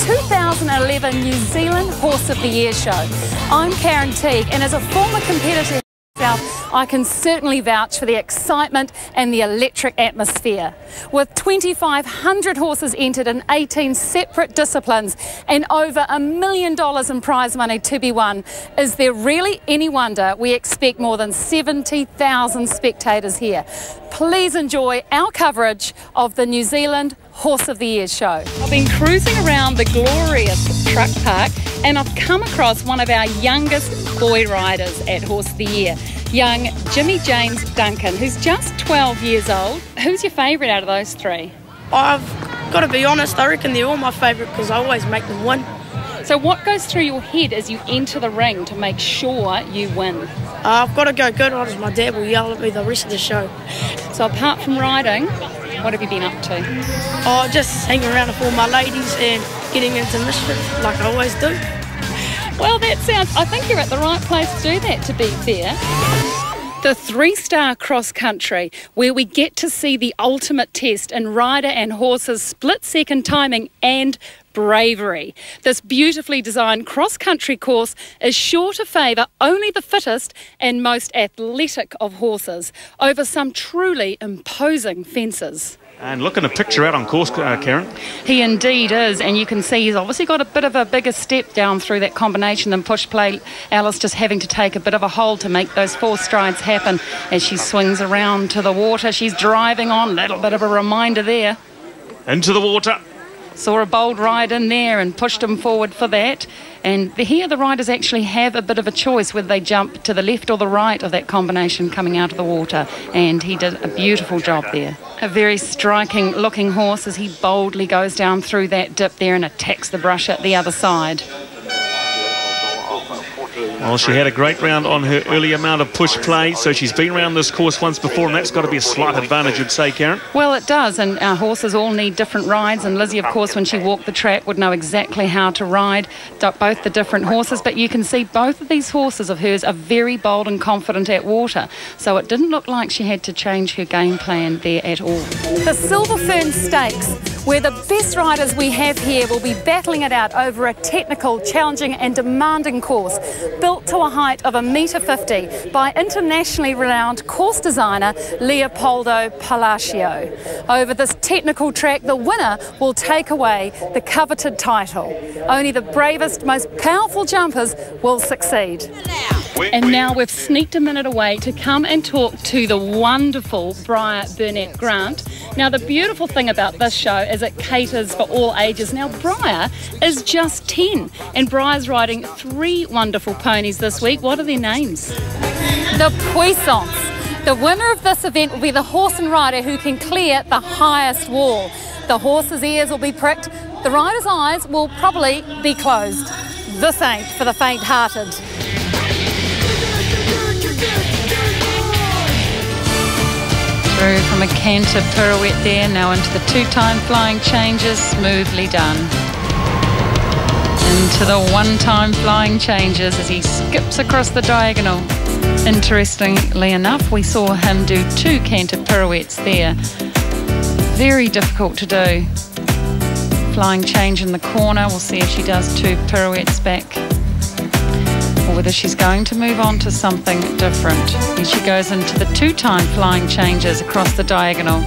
2011 New Zealand Horse of the Year show. I'm Teague, and as a former competitor myself, I can certainly vouch for the excitement and the electric atmosphere. With 2,500 horses entered in 18 separate disciplines and over $1 million in prize money to be won, is there really any wonder we expect more than 70,000 spectators here? Please enjoy our coverage of the New Zealand Horse of the Year show. I've been cruising around the glorious truck park and I've come across one of our youngest boy riders at Horse of the Year, young Jimmy James Duncan, who's just 12 years old. Who's your favourite out of those three? I've got to be honest, I reckon they're all my favourite because I always make them win. So what goes through your head as you enter the ring to make sure you win? I've got to go good, or else my dad will yell at me the rest of the show. So apart from riding, what have you been up to? Oh, just hanging around with all my ladies and getting into mischief like I always do. Well, I think you're at the right place to do that, to be fair. The 3-star cross country, where we get to see the ultimate test in rider and horse's split-second timing and bravery. This beautifully designed cross-country course is sure to favour only the fittest and most athletic of horses over some truly imposing fences. And looking to picture out on course, Karen. He indeed is, and you can see he's obviously got a bit of a bigger step down through that combination than push play. Alice just having to take a bit of a hold to make those 4 strides happen as she swings around to the water. She's driving on, a little bit of a reminder there. Into the water. Saw a bold ride in there and pushed him forward for that. And here the riders actually have a bit of a choice whether they jump to the left or the right of that combination coming out of the water. And he did a beautiful job there. A very striking looking horse as he boldly goes down through that dip there and attacks the brush at the other side. Well, she had a great round on her early amount of push play, so she's been around this course once before, and that's got to be a slight advantage, you'd say, Karen? Well, it does, and our horses all need different rides, and Lizzie, of course, when she walked the track, would know exactly how to ride both the different horses, but you can see both of these horses of hers are very bold and confident at water, so it didn't look like she had to change her game plan there at all. The Silver Fern Stakes, where the best riders we have here will be battling it out over a technical, challenging and demanding course, built to a height of 1.50 m by internationally renowned course designer Leopoldo Palacio. Over this technical track, the winner will take away the coveted title. Only the bravest, most powerful jumpers will succeed. And now we've sneaked a minute away to come and talk to the wonderful Briar Burnett Grant. Now, the beautiful thing about this show is it caters for all ages. Now, Briar is just 10, and Briar's riding 3 wonderful ponies this week. What are their names? The Puissance. The winner of this event will be the horse and rider who can clear the highest wall. The horse's ears will be pricked. The rider's eyes will probably be closed. This ain't for the faint-hearted. Through from a canter pirouette there, now into the 2-time flying changes, smoothly done. Into the 1-time flying changes as he skips across the diagonal. Interestingly enough, we saw him do 2 canter pirouettes there. Very difficult to do. Flying change in the corner, we'll see if she does 2 pirouettes back, or whether she's going to move on to something different. And she goes into the 2-time flying changes across the diagonal.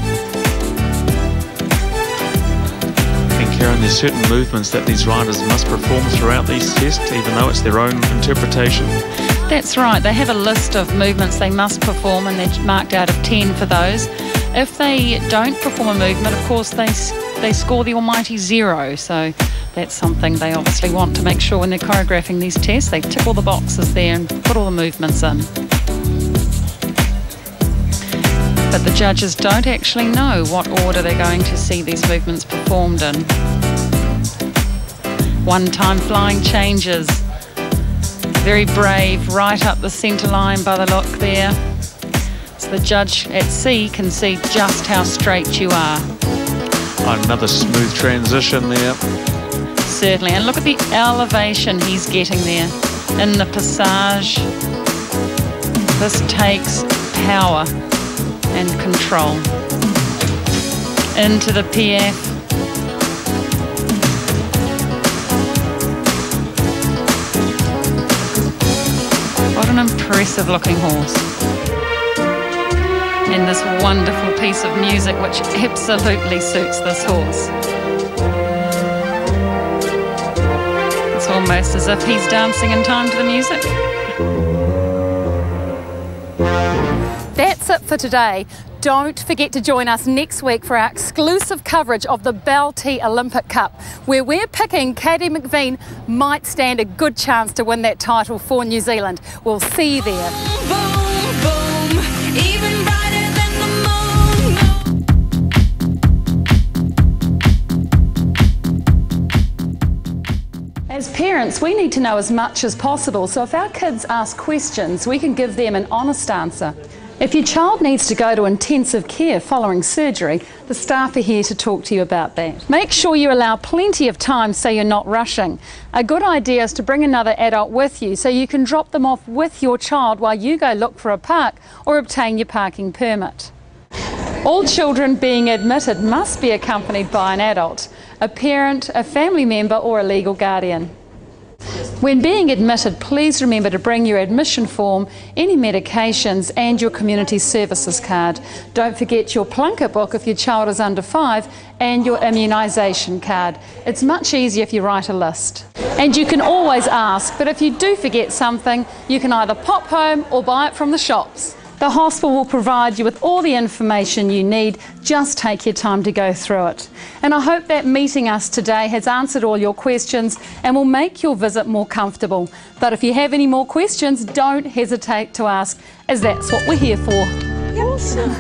And Karen, there's certain movements that these riders must perform throughout these tests, even though it's their own interpretation. That's right, they have a list of movements they must perform, and they're marked out of 10 for those. If they don't perform a movement, of course, they score the almighty 0, so that's something they obviously want to make sure when they're choreographing these tests. They tick all the boxes there and put all the movements in. But the judges don't actually know what order they're going to see these movements performed in. 1-time flying changes. Very brave, right up the centre line by the look there. So the judge at sea can see just how straight you are. Another smooth transition there. Certainly, and look at the elevation he's getting there in the passage. This takes power and control. Into the PF. impressive looking horse. And this wonderful piece of music which absolutely suits this horse. It's almost as if he's dancing in time to the music. That's it for today. Don't forget to join us next week for our exclusive coverage of the Bell Tea Olympic Cup, where we're picking Katie McVean might stand a good chance to win that title for New Zealand. We'll see you there. Boom, boom, even brighter than the moon. As parents, we need to know as much as possible, so if our kids ask questions, we can give them an honest answer. If your child needs to go to intensive care following surgery, the staff are here to talk to you about that. Make sure you allow plenty of time so you're not rushing. A good idea is to bring another adult with you so you can drop them off with your child while you go look for a park or obtain your parking permit. All children being admitted must be accompanied by an adult, a parent, a family member or a legal guardian. When being admitted, please remember to bring your admission form, any medications and your community services card. Don't forget your plunket book if your child is under 5 and your immunisation card. It's much easier if you write a list. And you can always ask, but if you do forget something, you can either pop home or buy it from the shops. The hospital will provide you with all the information you need. Just take your time to go through it. And I hope that meeting us today has answered all your questions and will make your visit more comfortable. But if you have any more questions, don't hesitate to ask, as that's what we're here for. Awesome.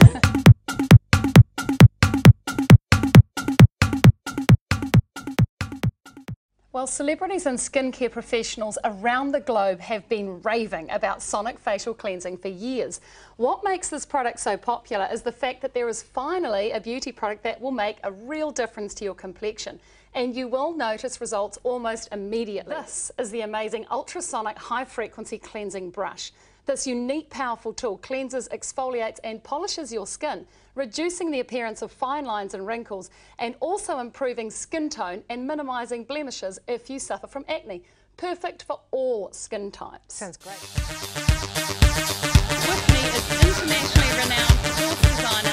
Well, celebrities and skincare professionals around the globe have been raving about sonic facial cleansing for years. What makes this product so popular is the fact that there is finally a beauty product that will make a real difference to your complexion. And you will notice results almost immediately. This is the amazing ultrasonic high-frequency cleansing brush. This unique, powerful tool cleanses, exfoliates and polishes your skin, reducing the appearance of fine lines and wrinkles, and also improving skin tone and minimising blemishes if you suffer from acne. Perfect for all skin types. Sounds great. With me is internationally renowned horse designer